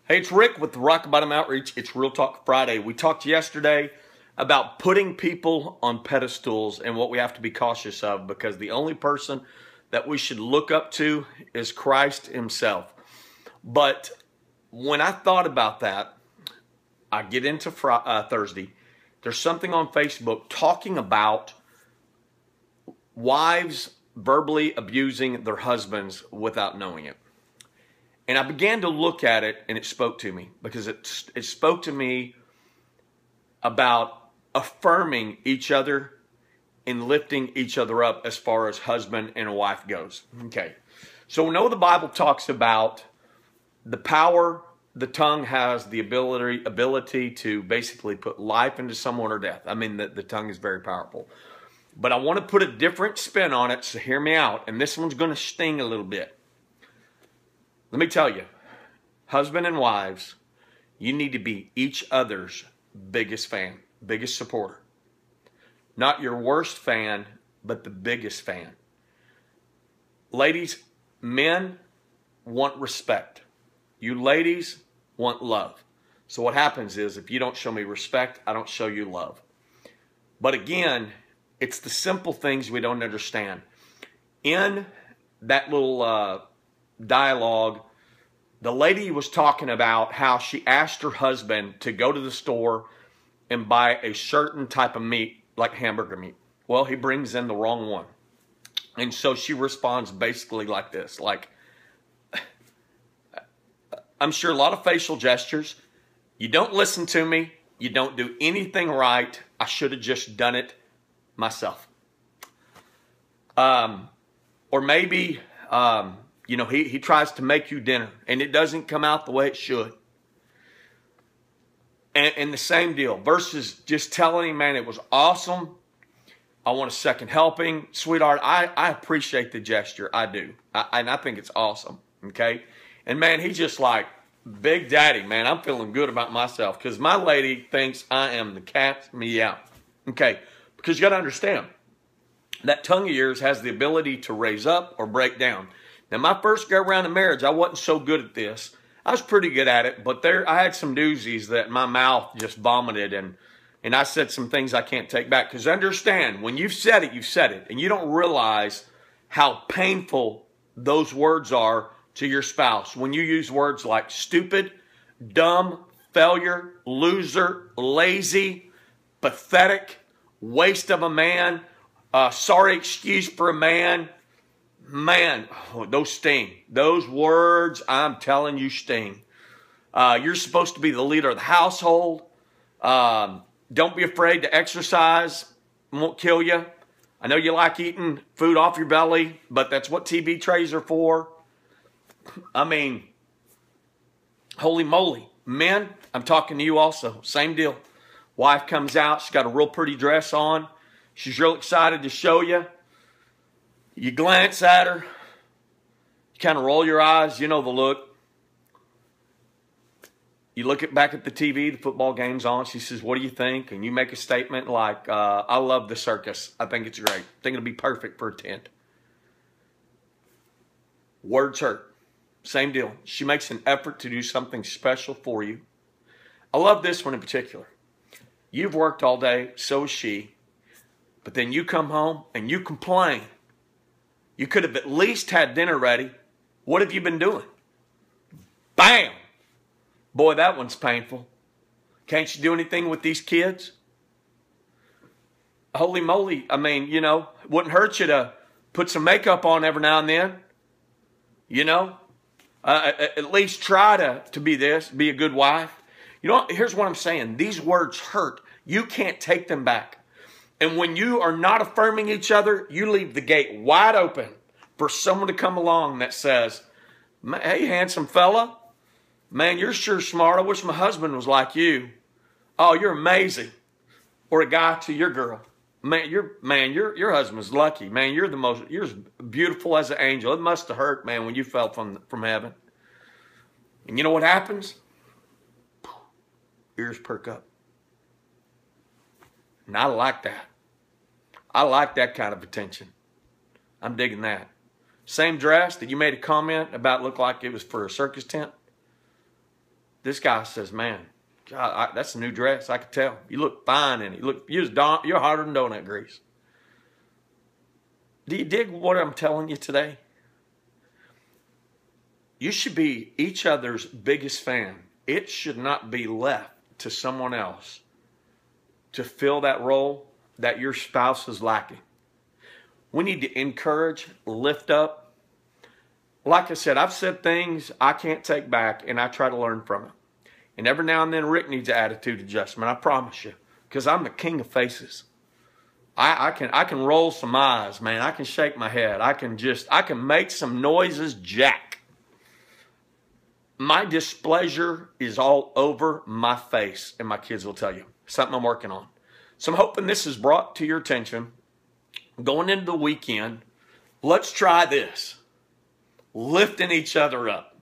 Hey, it's Rick with the Rock Bottom Outreach. It's Real Talk Friday. We talked yesterday about putting people on pedestals and what we have to be cautious of, because the only person that we should look up to is Christ himself. But when I thought about that, I get into Thursday. There's something on Facebook talking about wives verbally abusing their husbands without knowing it. And I began to look at it, and it spoke to me, because it spoke to me about affirming each other and lifting each other up as far as husband and a wife goes. Okay, so we know the Bible talks about the power the tongue has, the ability to basically put life into someone or death. I mean, the tongue is very powerful. But I want to put a different spin on it, so hear me out. And this one's going to sting a little bit. Let me tell you, husband and wives, you need to be each other's biggest fan, biggest supporter. Not your worst fan, but the biggest fan. Ladies, men want respect. You ladies want love. So what happens is, if you don't show me respect, I don't show you love. But again, it's the simple things we don't understand. In that little dialogue, the lady was talking about how she asked her husband to go to the store and buy a certain type of meat, like hamburger meat. Well, he brings in the wrong one. And so she responds basically like this, like, I'm sure a lot of facial gestures. You don't listen to me. You don't do anything right. I should have just done it myself. Or maybe, you know, he tries to make you dinner and it doesn't come out the way it should. And the same deal, versus just telling him, man, it was awesome. I want a second helping. Sweetheart, I appreciate the gesture. I do. And I think it's awesome. Okay? And man, he's just like, Big Daddy, man, I'm feeling good about myself, because my lady thinks I am the cat's meow. Okay? Because you got to understand, that tongue of yours has the ability to raise up or break down. Now, my first go around in marriage, I wasn't so good at this. I was pretty good at it, but I had some doozies that my mouth just vomited, and I said some things I can't take back. Because understand, when you've said it, and you don't realize how painful those words are to your spouse. When you use words like stupid, dumb, failure, loser, lazy, pathetic, waste of a man, sorry excuse for a man, man, those sting. Those words, I'm telling you, sting. You're supposed to be the leader of the household. Don't be afraid to exercise. It won't kill you. I know you like eating food off your belly, but that's what TV trays are for. I mean, holy moly. Men, I'm talking to you also. Same deal. Wife comes out. She's got a real pretty dress on. She's real excited to show you. You glance at her. You kind of roll your eyes. You know the look. You look back at the TV. The football game's on. She says, what do you think? And you make a statement like, I love the circus. I think it's great. I think it'll be perfect for a tent. Words hurt. Same deal. She makes an effort to do something special for you. I love this one in particular. You've worked all day, so has she. But then you come home and you complain. You could have at least had dinner ready. What have you been doing? Bam! Boy, that one's painful. Can't you do anything with these kids? Holy moly. I mean, you know, it wouldn't hurt you to put some makeup on every now and then. You know? At least try to be a good wife. You know, here's what I'm saying. These words hurt. You can't take them back. And when you are not affirming each other, you leave the gate wide open for someone to come along that says, hey, handsome fella, man, you're sure smart. I wish my husband was like you. Oh, you're amazing. Or a guy to your girl. Man, your husband's lucky. Man, you're as beautiful as an angel. It must have hurt, man, when you fell from heaven. And you know what happens? Ears perk up. And I like that. I like that kind of attention. I'm digging that. Same dress that you made a comment about looked like it was for a circus tent. This guy says, man, God, that's a new dress. I could tell. You look fine in it. You're hotter than donut grease. Do you dig what I'm telling you today? You should be each other's biggest fan. It should not be left to someone else to fill that role that your spouse is lacking. We need to encourage, lift up. Like I said, I've said things I can't take back, and I try to learn from it. And every now and then, Rick needs an attitude adjustment, I promise you, because I'm the king of faces. I can roll some eyes, man. I can shake my head. I can make some noises, Jack. My displeasure is all over my face, and my kids will tell you. Something I'm working on. So I'm hoping this is brought to your attention. Going into the weekend, let's try this. Lifting each other up.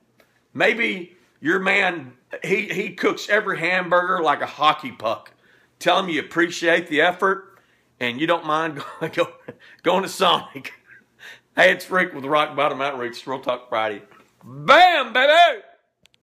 Maybe your man, he cooks every hamburger like a hockey puck. Tell him you appreciate the effort and you don't mind going to Sonic. Hey, it's Rick with Rock Bottom Outreach. Real Talk Friday. Bam, baby!